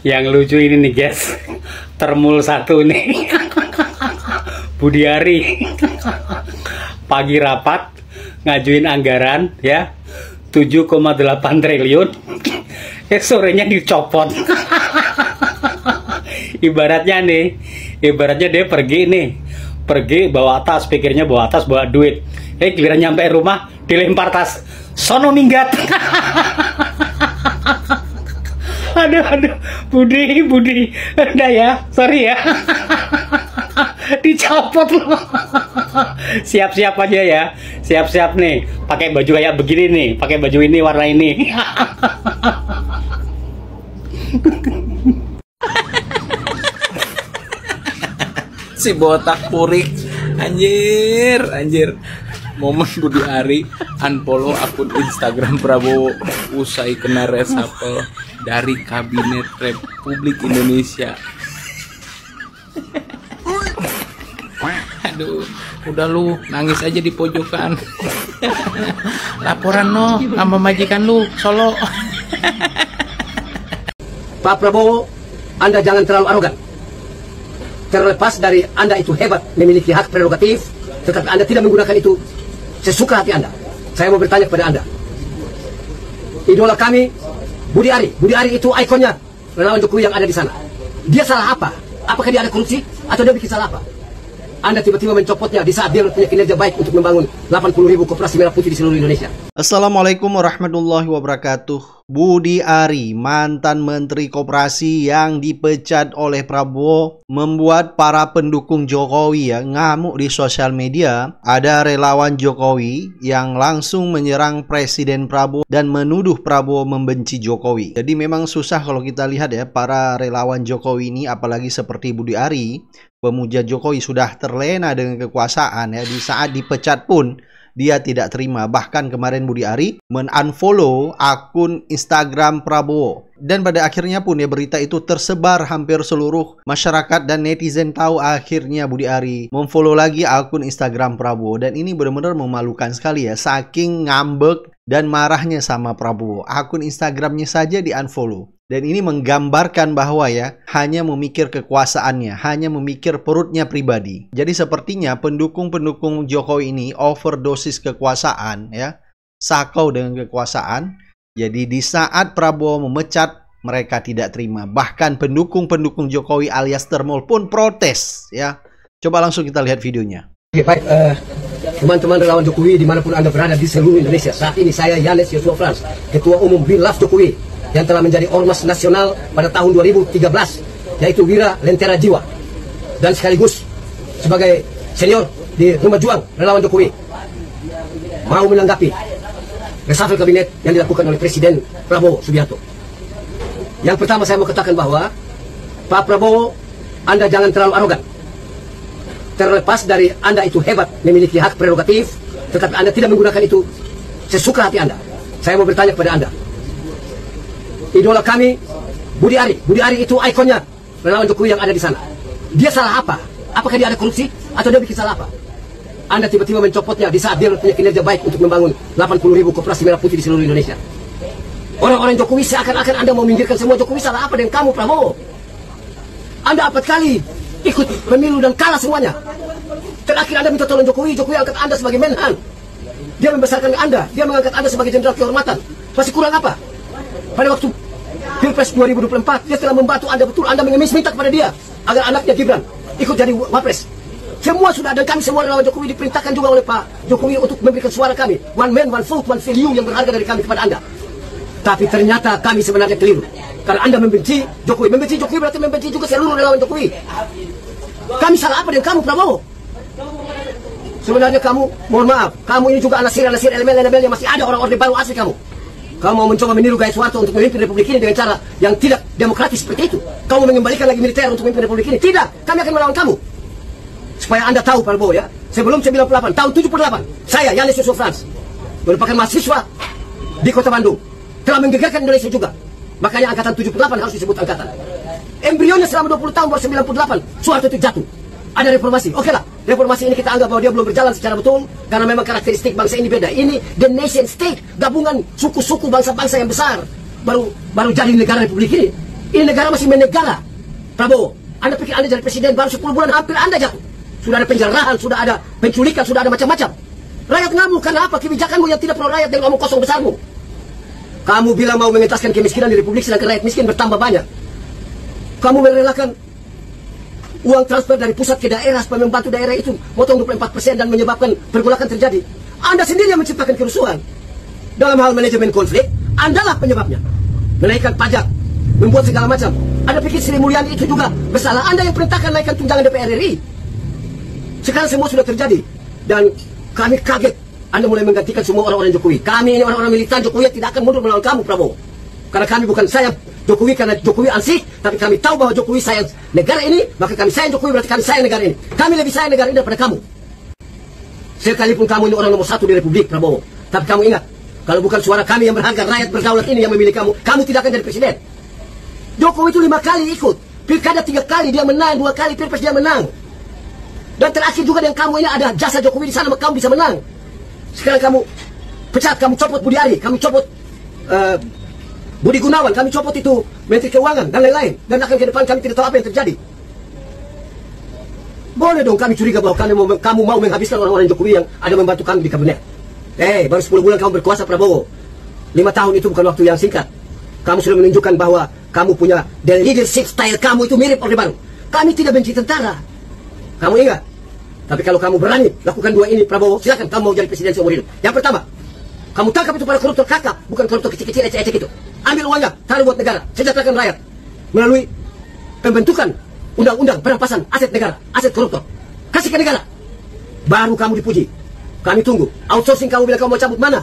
Yang lucu ini nih guys, termul satu nih. Budiari pagi rapat ngajuin anggaran ya 7,8 triliun. Sorenya dicopot. Ibaratnya dia pergi bawa tas, pikirnya bawa tas bawa duit. Giliran nyampe rumah dilempar tas, sono minggat. Aduh, Budi, udah ya, sorry ya. Dicopot loh. Siap-siap aja ya, siap-siap nih. Pakai baju kayak begini nih, pakai baju ini warna ini. Si botak purik, anjir. Momen Budiari unfollow akun Instagram Prabowo usai kena reshuffle dari Kabinet Republik Indonesia. Aduh, udah lu nangis aja di pojokan. Laporan no sama majikan lu Solo. Pak Prabowo, Anda jangan terlalu arogan. Terlepas dari Anda itu hebat, memiliki hak prerogatif, tetapi Anda tidak menggunakan itu sesuka hati Anda. Saya mau bertanya kepada Anda. Idola kami, Budiari itu ikonnya relawan Jokowi yang ada di sana. Dia salah apa? Apakah dia ada korupsi? Atau dia bikin salah apa? Anda tiba-tiba mencopotnya di saat dia punya kinerja baik untuk membangun 80.000 koperasi merah putih di seluruh Indonesia. Assalamualaikum warahmatullahi wabarakatuh. Budiari, mantan Menteri Koperasi yang dipecat oleh Prabowo, membuat para pendukung Jokowi ngamuk di sosial media. Ada relawan Jokowi yang langsung menyerang Presiden Prabowo dan menuduh Prabowo membenci Jokowi. Jadi memang susah kalau kita lihat ya, para relawan Jokowi ini, apalagi seperti Budiari, pemuja Jokowi, sudah terlena dengan kekuasaan ya. Di saat dipecat pun dia tidak terima. Bahkan kemarin Budiari men-unfollow akun Instagram Prabowo. Dan pada akhirnya pun ya, berita itu tersebar hampir seluruh masyarakat dan netizen tahu. Akhirnya Budiari memfollow lagi akun Instagram Prabowo. Dan ini benar-benar memalukan sekali ya. Saking ngambek dan marahnya sama Prabowo, akun Instagramnya saja di-unfollow. Dan ini menggambarkan bahwa ya, hanya memikir kekuasaannya, hanya memikir perutnya pribadi. Jadi sepertinya pendukung-pendukung Jokowi ini overdosis kekuasaan ya, sakau dengan kekuasaan. Jadi di saat Prabowo memecat, mereka tidak terima. Bahkan pendukung-pendukung Jokowi alias termul pun protes ya. Coba langsung kita lihat videonya. Oke, baik, teman-teman relawan Jokowi dimanapun Anda berada di seluruh Indonesia. Saat ini saya Yanes Yosua Frans, Ketua Umum Bilaf Jokowi, yang telah menjadi ormas nasional pada tahun 2013, yaitu Wira Lentera Jiwa, dan sekaligus sebagai senior di Rumah Juang relawan Jokowi, mau menanggapi reshuffle kabinet yang dilakukan oleh Presiden Prabowo Subianto. Yang pertama saya mau katakan bahwa Pak Prabowo, Anda jangan terlalu arogan. Terlepas dari Anda itu hebat, memiliki hak prerogatif, tetapi Anda tidak menggunakan itu sesuka hati Anda. Saya mau bertanya kepada Anda. Idola kami, Budiari itu ikonnya relawan Jokowi yang ada di sana. Dia salah apa? Apakah dia ada korupsi? Atau dia bikin salah apa? Anda tiba-tiba mencopotnya di saat dia punya kinerja baik untuk membangun 80.000 koperasi merah putih di seluruh Indonesia. Orang-orang Jokowi seakan-akan Anda mau minggirkan semua Jokowi. Salah apa dengan kamu, Prabowo? Anda 4 kali ikut pemilu dan kalah semuanya. Terakhir Anda minta tolong Jokowi angkat Anda sebagai Menhan. Dia membesarkan Anda, dia mengangkat Anda sebagai jenderal kehormatan. Masih kurang apa? Pada waktu Pilpres 2024, dia telah membantu Anda betul. Anda mengemis minta kepada dia agar anaknya Gibran ikut jadi wapres. Semua sudah, dan kami semua relawan Jokowi diperintahkan juga oleh Pak Jokowi untuk memberikan suara kami. One man, one vote, one value yang berharga dari kami kepada Anda. Tapi ternyata kami sebenarnya keliru. Karena Anda membenci Jokowi berarti membenci juga seluruh relawan Jokowi. Kami salah apa dengan kamu, Prabowo? Sebenarnya kamu, mohon maaf, kamu ini juga anasir elemen-elemen yang masih ada, orang Orde Baru asli kamu. Kamu mau mencoba meniru Gaya Soeharto untuk memimpin Republik ini dengan cara yang tidak demokratis seperti itu. Kamu mengembalikan lagi militer untuk memimpin Republik ini. Tidak, kami akan melawan kamu. Supaya Anda tahu, Prabowo ya, sebelum 98, tahun 78, saya Yanes Yosua Frans, merupakan mahasiswa di Kota Bandung, telah menggegerkan Indonesia juga. Makanya angkatan 78 harus disebut angkatan. Embrionya selama 20 tahun baru 98, Soeharto itu jatuh. Ada reformasi. Oke lah, reformasi ini kita anggap bahwa dia belum berjalan secara betul karena memang karakteristik bangsa ini beda. Ini the nation state, gabungan suku-suku bangsa-bangsa yang besar baru jadi negara republik ini. Ini negara masih menegara. Prabowo, Anda pikir Anda jadi presiden baru 10 bulan hampir Anda jatuh. Sudah ada penjarahan, sudah ada penculikan, sudah ada macam-macam. Rakyat ngamuk karena apa? Kebijakanmu yang tidak pro rakyat dan ngomong kosong besarmu. Kamu bilang mau mengentaskan kemiskinan di republik sedangkan rakyat miskin bertambah banyak. Kamu merelakan uang transfer dari pusat ke daerah supaya membantu daerah itu motong 24% dan menyebabkan pergolakan terjadi. Anda sendiri yang menciptakan kerusuhan. Dalam hal manajemen konflik, Andalah penyebabnya. Menaikkan pajak, membuat segala macam. Anda pikir Sri Mulyani itu juga bersalah? Anda yang perintahkan naikkan tunjangan DPR RI. Sekarang semua sudah terjadi. Dan kami kaget Anda mulai menggantikan semua orang-orang Jokowi. Kami ini orang-orang militan Jokowi tidak akan mundur melawan kamu, Prabowo. Karena kami bukan sayang Jokowi karena Jokowi ansih, tapi kami tahu bahwa Jokowi sayang negara ini, maka kami sayang Jokowi berarti kami sayang negara ini. Kami lebih sayang negara ini daripada kamu. Sekalipun kamu ini orang nomor 1 di Republik, Prabowo. Tapi kamu ingat, kalau bukan suara kami yang berharga, rakyat berdaulat ini yang memilih kamu, kamu tidak akan jadi presiden. Jokowi itu 5 kali ikut. Pilkada 3 kali, dia menang. 2 kali Pilpres dia menang. Dan terakhir juga dengan kamu ini ada jasa Jokowi di sana, maka kamu bisa menang. Sekarang kamu pecat, kamu copot Budi Ari, kamu copot Budi Gunawan, kami copot itu Menteri Keuangan dan lain-lain. Dan akan ke depan kami tidak tahu apa yang terjadi. Boleh dong kami curiga bahwa kamu mau menghabiskan orang-orang Jokowi yang ada membantu kami di kabinet. Baru 10 bulan kamu berkuasa, Prabowo. 5 tahun itu bukan waktu yang singkat. Kamu sudah menunjukkan bahwa kamu punya the leadership style kamu itu mirip Orde Baru. Kami tidak benci tentara. Kamu ingat? Tapi kalau kamu berani lakukan 2 ini, Prabowo, silakan kamu mau jadi presiden seumur hidup. Yang pertama, kamu tangkap itu para koruptor kakap, bukan koruptor kecil-kecil ecek-ecek itu. Ambil uangnya, taruh buat negara, sejahterakan rakyat melalui pembentukan undang-undang perampasan aset negara, aset koruptor. Kasih ke negara. Baru kamu dipuji. Kami tunggu. Outsourcing kamu bila kamu mau cabut mana?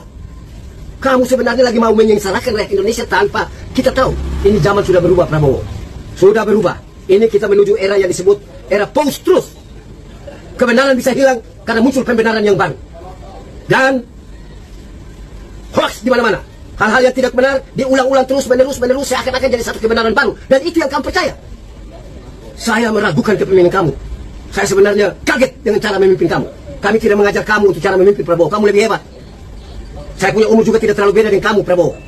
Kamu sebenarnya lagi mau menyengsarakan rakyat Indonesia tanpa kita tahu. Ini zaman sudah berubah, Prabowo. Sudah berubah. Ini kita menuju era yang disebut era post-truth. Kebenaran bisa hilang karena muncul pembenaran yang baru. Dan hoax di mana-mana. Hal-hal yang tidak benar diulang-ulang terus-menerus seakan-akan jadi satu kebenaran baru. Dan itu yang kamu percaya. Saya meragukan kepemimpinan kamu. Saya sebenarnya kaget dengan cara memimpin kamu. Kami tidak mengajar kamu untuk cara memimpin, Prabowo. Kamu lebih hebat. Saya punya umur juga tidak terlalu beda dengan kamu, Prabowo.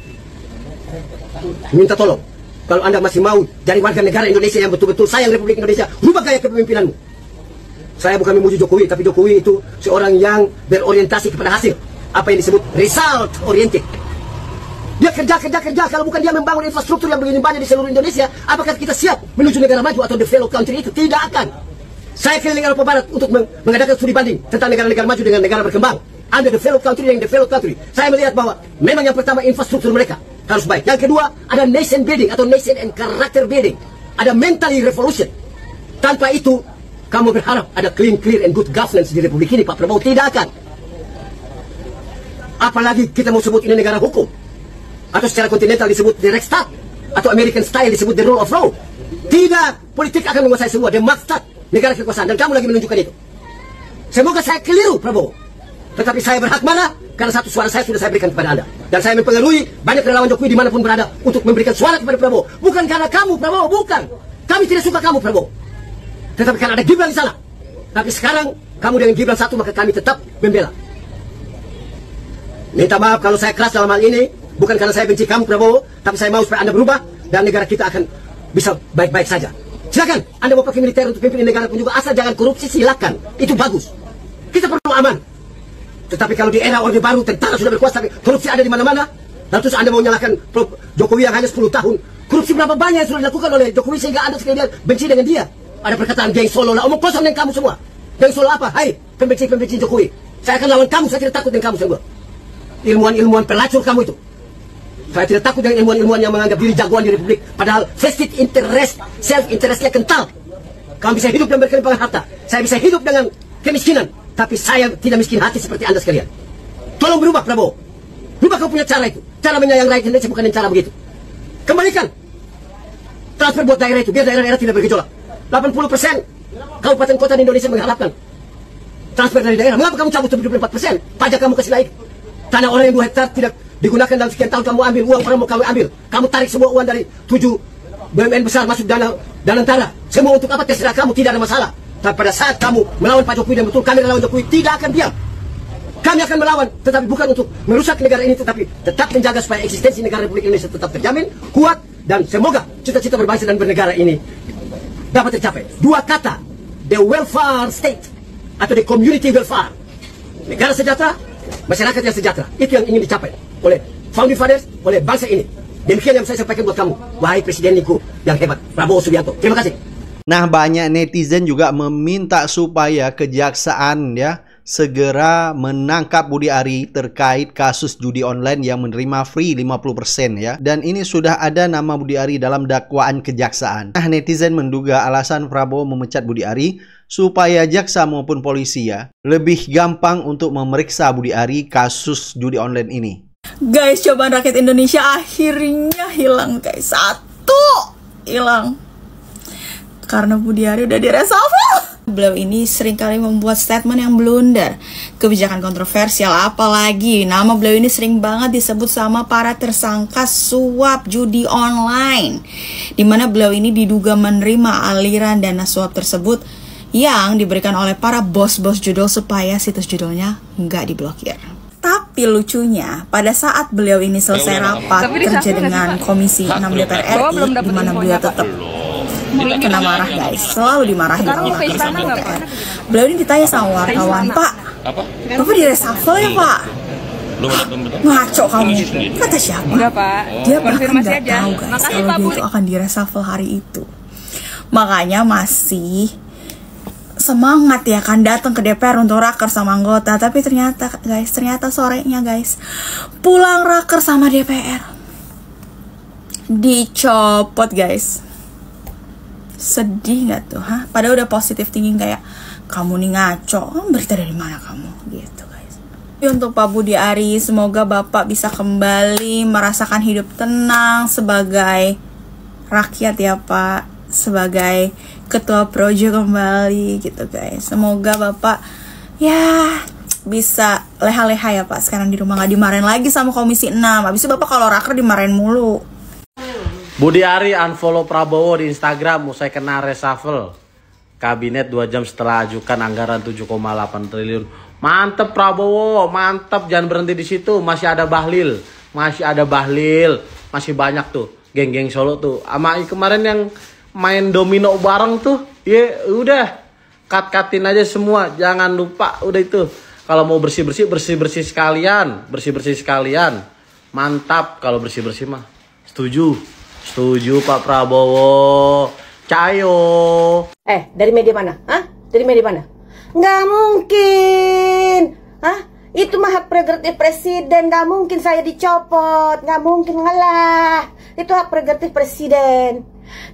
Minta tolong, kalau Anda masih mau jadi warga negara Indonesia yang betul-betul sayang Republik Indonesia, rubah gaya kepemimpinanmu. Saya bukan memuji Jokowi, tapi Jokowi itu seorang yang berorientasi kepada hasil. Apa yang disebut result oriented. Dia kerja. Kalau bukan dia membangun infrastruktur yang begini banyak di seluruh Indonesia, apakah kita siap menuju negara maju atau developed country itu? Tidak akan. Saya keliling Eropa Barat untuk mengadakan studi banding tentang negara-negara maju dengan negara berkembang. Ada developed country dan developed country. Saya melihat bahwa memang yang pertama infrastruktur mereka harus baik. Yang kedua ada nation building atau nation and character building. Ada mentally revolution. Tanpa itu kamu berharap ada clean, clear and good governance di Republik ini, Pak Prabowo? Tidak akan. Apalagi kita mau sebut ini negara hukum. Atau secara kontinental disebut the Rechtsstaat. Atau American style disebut the rule of law. Tidak, politik akan menguasai semua. The Machtstaat, negara kekuasaan. Dan kamu lagi menunjukkan itu. Semoga saya keliru, Prabowo. Tetapi saya berhak marah karena satu suara saya sudah saya berikan kepada Anda. Dan saya mempengaruhi banyak relawan Jokowi dimanapun berada untuk memberikan suara kepada Prabowo. Bukan karena kamu, Prabowo, bukan. Kami tidak suka kamu, Prabowo. Tetapi karena ada Gibran di sana. Tapi sekarang kamu dengan Gibran satu, maka kami tetap membela. Minta maaf kalau saya keras dalam hal ini. Bukan karena saya benci kamu, Prabowo. Tapi saya mau supaya Anda berubah dan negara kita akan bisa baik-baik saja. Silakan, Anda mau pakai militer untuk pimpin negara pun juga, asal jangan korupsi, silakan. Itu bagus. Kita perlu aman. Tetapi kalau di era Orde Baru tentara sudah berkuasa, tapi korupsi ada di mana-mana, lalu terus Anda mau menyalahkan Jokowi yang hanya 10 tahun. Korupsi berapa banyak yang sudah dilakukan oleh Jokowi sehingga Anda sekalian benci dengan dia. Ada perkataan geng Solo lah, omong kosong dengan kamu semua. Geng Solo apa? Hai, pembenci Jokowi. Saya akan lawan kamu, saya tidak takut dengan kamu semua. Ilmuwan-ilmuwan pelacur kamu itu. Saya tidak takut dengan ilmuwan-ilmuwan yang menganggap diri jagoan di Republik, padahal vested interest, self-interestnya kental. Kamu bisa hidup dan berkelimpahan harta. Saya bisa hidup dengan kemiskinan. Tapi saya tidak miskin hati seperti Anda sekalian. Tolong berubah, Prabowo. Berubah kau punya cara itu. Cara menyayang rakyat Indonesia bukan dengan cara begitu. Kembalikan transfer buat daerah itu, biar daerah-daerah tidak bergejolak. 80% kabupaten kota di Indonesia mengharapkan transfer dari daerah. Mengapa kamu cabut 74%? Pajak kamu kasih naik. Tanah orang yang 2 hektar tidak digunakan dalam sekian tahun, kamu ambil uang orang mau kamu ambil. Kamu tarik semua uang dari 7 BUMN besar masuk dana antara. Semua untuk apa? Terserah kamu, tidak ada masalah. Tapi pada saat kamu melawan Pak Jokowi dan betul kami melawan Jokowi, tidak akan diam. Kami akan melawan, tetapi bukan untuk merusak negara ini, tetapi tetap menjaga supaya eksistensi negara Republik Indonesia tetap terjamin, kuat, dan semoga cita-cita berbangsa dan bernegara ini dapat tercapai. Dua kata, the welfare state atau the community welfare. Negara sejahtera, masyarakat yang sejahtera. Itu yang ingin dicapai oleh founding fathers, oleh bangsa ini. Demikian yang saya sampaikan buat kamu, wahai Presiden Niku yang hebat, Prabowo Subianto. Terima kasih. Nah, banyak netizen juga meminta supaya kejaksaan segera menangkap Budi Ari terkait kasus judi online yang menerima free 50% ya. Dan ini sudah ada nama Budi Ari dalam dakwaan kejaksaan. Nah, netizen menduga alasan Prabowo memecat Budi Ari supaya jaksa maupun polisi lebih gampang untuk memeriksa Budi Ari kasus judi online ini. Guys, cobaan rakyat Indonesia akhirnya hilang guys. Satu hilang. Karena Budi Ari udah direshuffle. Beliau ini seringkali membuat statement yang blunder, kebijakan kontroversial, apalagi nama beliau ini sering banget disebut sama para tersangka suap judi online, dimana beliau ini diduga menerima aliran dana suap tersebut yang diberikan oleh para bos-bos judul supaya situs judulnya nggak diblokir. Tapi lucunya, pada saat beliau ini selesai rapat kerja dengan Komisi 6 DPR RI, di mana beliau tetap kena marah guys, selalu dimarahin sama DPR. Beliau ini ditanya sama wartawan, Pak, Bapak di-reshuffle ya Pak? Ngaco kamu. Kata siapa? Dia bahkan nggak tahu guys kalau dia itu akan di-reshuffle hari itu. Makanya masih semangat ya kan datang ke DPR untuk raker sama anggota. Tapi ternyata sorenya guys pulang raker sama DPR dicopot guys. Sedih nggak tuh? Padahal udah positif thinking kayak kamu nih ngaco, berita dari mana kamu gitu guys. Untuk Pak Budi Ari, semoga Bapak bisa kembali merasakan hidup tenang sebagai rakyat ya Pak, sebagai ketua projo kembali gitu guys. Semoga Bapak ya bisa leha-leha ya Pak, sekarang di rumah nggak dimarahin lagi sama Komisi 6. Habis itu Bapak kalau raker dimarahin mulu. Budi Ari unfollow Prabowo di Instagram usai kena reshuffle. Kabinet 2 jam setelah ajukan anggaran 7,8 triliun. Mantep Prabowo, mantep, jangan berhenti di situ. Masih ada Bahlil, masih banyak tuh geng-geng Solo tuh. Sama kemarin yang main domino bareng tuh, ya udah cut-cutin aja semua. Jangan lupa udah itu. Kalau mau bersih-bersih sekalian, Mantap kalau bersih-bersih mah. Setuju Pak Prabowo. Cayo. Dari media mana? Dari media mana? Nggak mungkin. Itu mah hak prerogatif presiden. Nggak mungkin saya dicopot. Nggak mungkin, ngalah. Itu hak prerogatif presiden.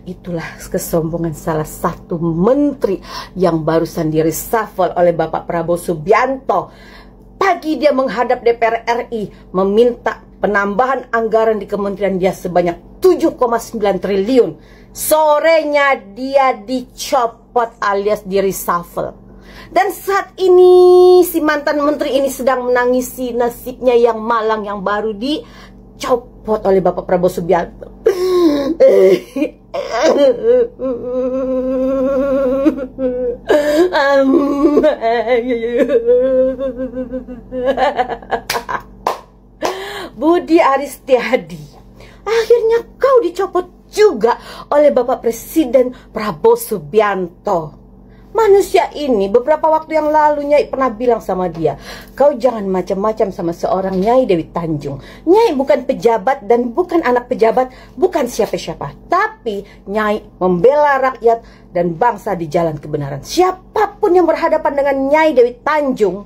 Itulah kesombongan salah satu menteri yang barusan di-reshuffle oleh Bapak Prabowo Subianto. Pagi dia menghadap DPR RI meminta penambahan anggaran di kementerian dia sebanyak 7,9 triliun. Sorenya dia dicopot alias di-reshuffle. Dan saat ini si mantan menteri ini sedang menangisi nasibnya yang malang yang baru dicopot oleh Bapak Prabowo Subianto. Budi Ari Setiadi, akhirnya kau dicopot juga oleh Bapak Presiden Prabowo Subianto. Manusia ini beberapa waktu yang lalu Nyai pernah bilang sama dia, kau jangan macam-macam sama seorang Nyai Dewi Tanjung. Nyai bukan pejabat dan bukan anak pejabat, bukan siapa-siapa. Tapi Nyai membela rakyat dan bangsa di jalan kebenaran. Siapapun yang berhadapan dengan Nyai Dewi Tanjung,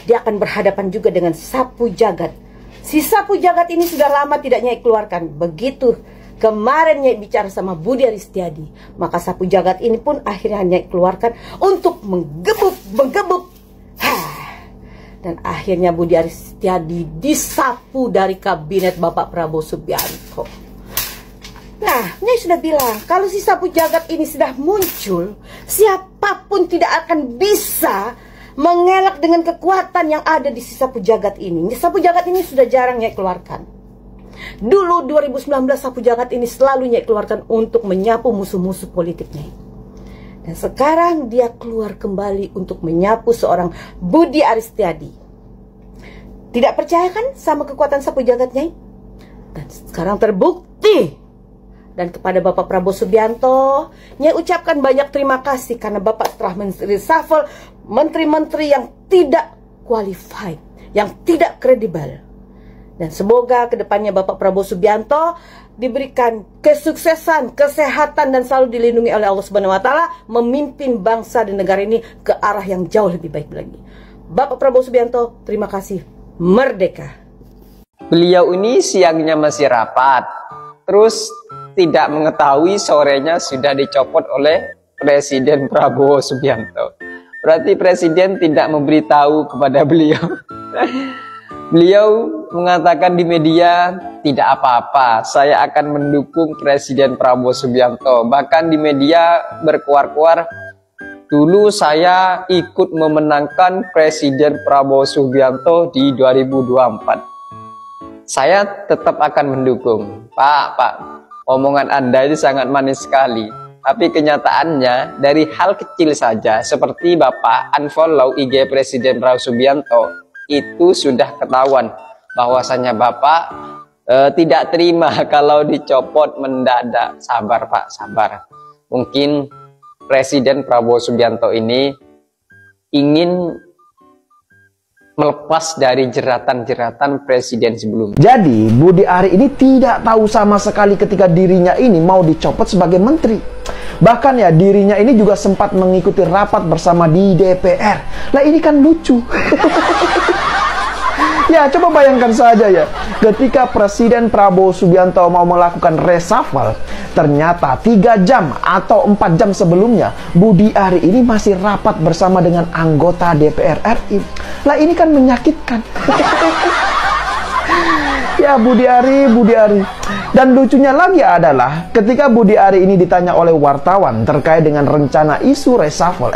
dia akan berhadapan juga dengan sapu jagat. Si sapu jagat ini sudah lama tidak Nyai keluarkan. Begitu kemarin Nyai bicara sama Budi Ari Setiadi, maka sapu jagat ini pun akhirnya Nyai keluarkan untuk menggebuk. Dan akhirnya Budi Ari Setiadi disapu dari kabinet Bapak Prabowo Subianto. Nah, Nyai sudah bilang, kalau si sapu jagat ini sudah muncul, siapapun tidak akan bisa mengelak dengan kekuatan yang ada di si sapu jagat ini. Sapu jagat ini sudah jarang Nyai keluarkan. Dulu 2019 sapu jagat ini selalu Nyai keluarkan untuk menyapu musuh-musuh politiknya. Dan sekarang dia keluar kembali untuk menyapu seorang Budi Aris Setiadi. Tidak percaya kan sama kekuatan sapu jagat Nyai? Dan sekarang terbukti. Dan kepada Bapak Prabowo Subianto, Nyai ucapkan banyak terima kasih karena Bapak telah mereshuffle menteri-menteri yang tidak qualified, yang tidak kredibel. Dan semoga kedepannya Bapak Prabowo Subianto diberikan kesuksesan, kesehatan, dan selalu dilindungi oleh Allah Subhanahu wa Ta'ala, memimpin bangsa dan negara ini ke arah yang jauh lebih baik lagi. Bapak Prabowo Subianto, terima kasih. Merdeka. Beliau ini siangnya masih rapat, terus tidak mengetahui sorenya sudah dicopot oleh Presiden Prabowo Subianto. Berarti Presiden tidak memberitahu kepada beliau. Beliau mengatakan di media, tidak apa-apa, saya akan mendukung Presiden Prabowo Subianto. Bahkan di media berkuar-kuar, dulu saya ikut memenangkan Presiden Prabowo Subianto di 2024. Saya tetap akan mendukung. Pak, omongan Anda itu sangat manis sekali. Tapi kenyataannya dari hal kecil saja, seperti Bapak unfollow IG Presiden Prabowo Subianto, itu sudah ketahuan bahwasanya Bapak tidak terima kalau dicopot mendadak. Sabar Pak, sabar. Mungkin Presiden Prabowo Subianto ini ingin melepas dari jeratan-jeratan presiden sebelumnya. Jadi Budi Ari ini tidak tahu sama sekali ketika dirinya ini mau dicopot sebagai menteri. Bahkan ya dirinya ini juga sempat mengikuti rapat bersama di DPR. Lah ini kan lucu. Ya coba bayangkan saja ya, ketika Presiden Prabowo Subianto mau melakukan reshuffle, ternyata 3 jam atau 4 jam sebelumnya Budi Ari ini masih rapat bersama dengan anggota DPR RI. Lah ini kan menyakitkan. Ya Budi Ari. Dan lucunya lagi adalah ketika Budi Ari ini ditanya oleh wartawan terkait dengan rencana isu reshuffle,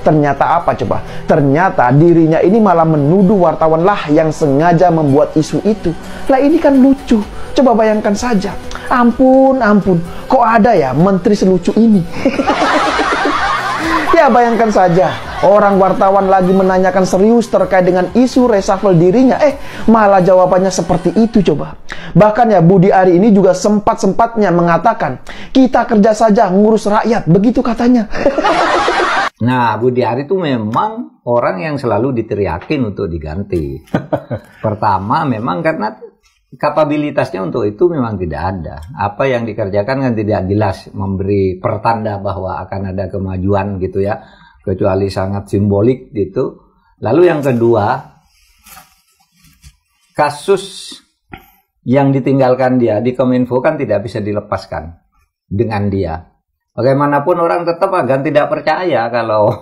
ternyata apa coba? Ternyata dirinya ini malah menuduh wartawan lah yang sengaja membuat isu itu. Lah ini kan lucu. Coba bayangkan saja. Ampun, kok ada ya menteri selucu ini? Ya bayangkan saja, orang wartawan lagi menanyakan serius terkait dengan isu reshuffle dirinya, malah jawabannya seperti itu coba. Bahkan ya Budi Ari ini juga sempat-sempatnya mengatakan, kita kerja saja ngurus rakyat, begitu katanya. Nah, Budi Ari itu memang orang yang selalu diteriakin untuk diganti. Pertama memang karena kapabilitasnya untuk itu memang tidak ada. Apa yang dikerjakan kan tidak jelas, memberi pertanda bahwa akan ada kemajuan gitu ya, kecuali sangat simbolik gitu. Lalu yang kedua, kasus yang ditinggalkan dia di Kominfo kan tidak bisa dilepaskan dengan dia. Bagaimanapun orang tetap akan tidak percaya kalau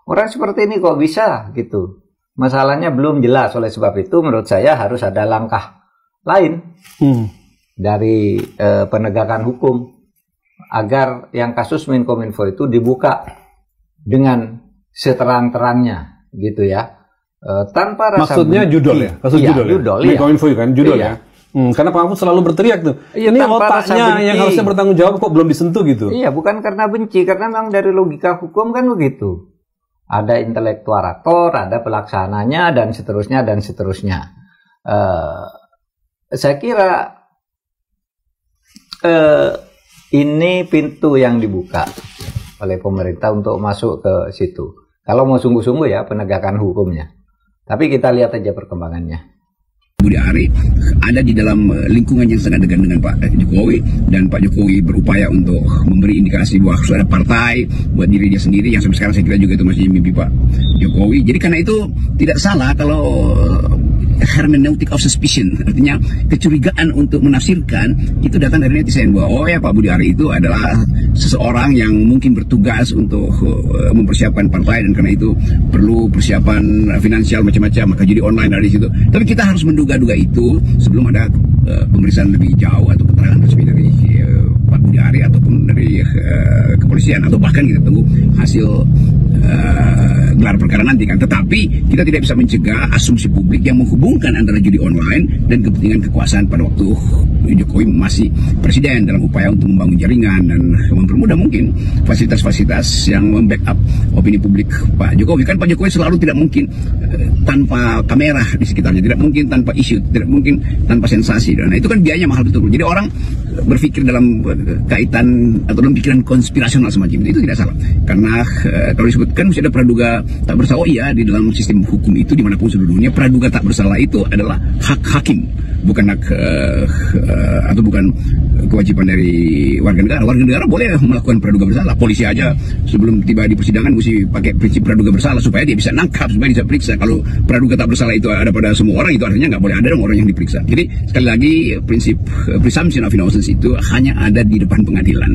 orang seperti ini kok bisa gitu. Masalahnya belum jelas, oleh sebab itu menurut saya harus ada langkah lain dari penegakan hukum agar yang kasus Menkominfo itu dibuka dengan seterang-terangnya gitu ya, tanpa rasa maksudnya judul ya, kasus judul ya, Menkominfo kan judul ya. Karena Pak Mahfud selalu berteriak tuh, ini otaknya yang harusnya bertanggung jawab kok belum disentuh gitu. Iya, bukan karena benci, karena memang dari logika hukum kan begitu. Ada intelektuarator, ada pelaksananya, dan seterusnya dan seterusnya. Saya kira ini pintu yang dibuka oleh pemerintah untuk masuk ke situ. Kalau mau sungguh-sungguh ya penegakan hukumnya. Tapi kita lihat aja perkembangannya. Budi Ari ada di dalam lingkungan yang sangat dekat dengan Pak Jokowi, dan Pak Jokowi berupaya untuk memberi indikasi bahwa harus ada partai buat diri dia sendiri, yang sampai sekarang saya kira juga itu masih mimpi Pak Jokowi. Jadi karena itu tidak salah kalau hermeneutic of suspicion, artinya kecurigaan untuk menafsirkan itu datang dari netizen bahwa oh ya Pak Budi Ari itu adalah seseorang yang mungkin bertugas untuk mempersiapkan partai, dan karena itu perlu persiapan finansial macam-macam, maka jadi online dari situ. Tapi kita harus menduga-duga itu sebelum ada pemeriksaan lebih jauh atau keterangan resmi dari Pak Budi Ari ataupun dari kepolisian, atau bahkan kita tunggu hasil gelar perkara nanti kan. Tetapi kita tidak bisa mencegah asumsi publik yang menghubungkan antara judi online dan kepentingan kekuasaan pada waktu Jokowi masih presiden dalam upaya untuk membangun jaringan dan mempermudah mungkin fasilitas-fasilitas yang membackup opini publik Pak Jokowi. Kan Pak Jokowi selalu tidak mungkin tanpa kamera di sekitarnya, tidak mungkin tanpa isu, tidak mungkin tanpa sensasi. Nah itu kan biayanya mahal betul. Jadi orang berpikir dalam kaitan atau dalam pikiran konspirasional semacam itu tidak salah. Karena kalau disebutkan mesti ada praduga tak bersalah. Oh iya, di dalam sistem hukum itu dimanapun seluruh dunia, praduga tak bersalah itu adalah hak hakim, bukan hak atau bukan kewajiban dari warga negara. Warga negara boleh melakukan praduga bersalah. Polisi aja sebelum tiba di persidangan mesti pakai prinsip praduga bersalah supaya dia bisa nangkap, supaya dia bisa periksa. Kalau praduga tak bersalah itu ada pada semua orang, itu artinya nggak boleh ada orang yang diperiksa. Jadi sekali lagi prinsip presumption of innocence itu hanya ada di depan pengadilan.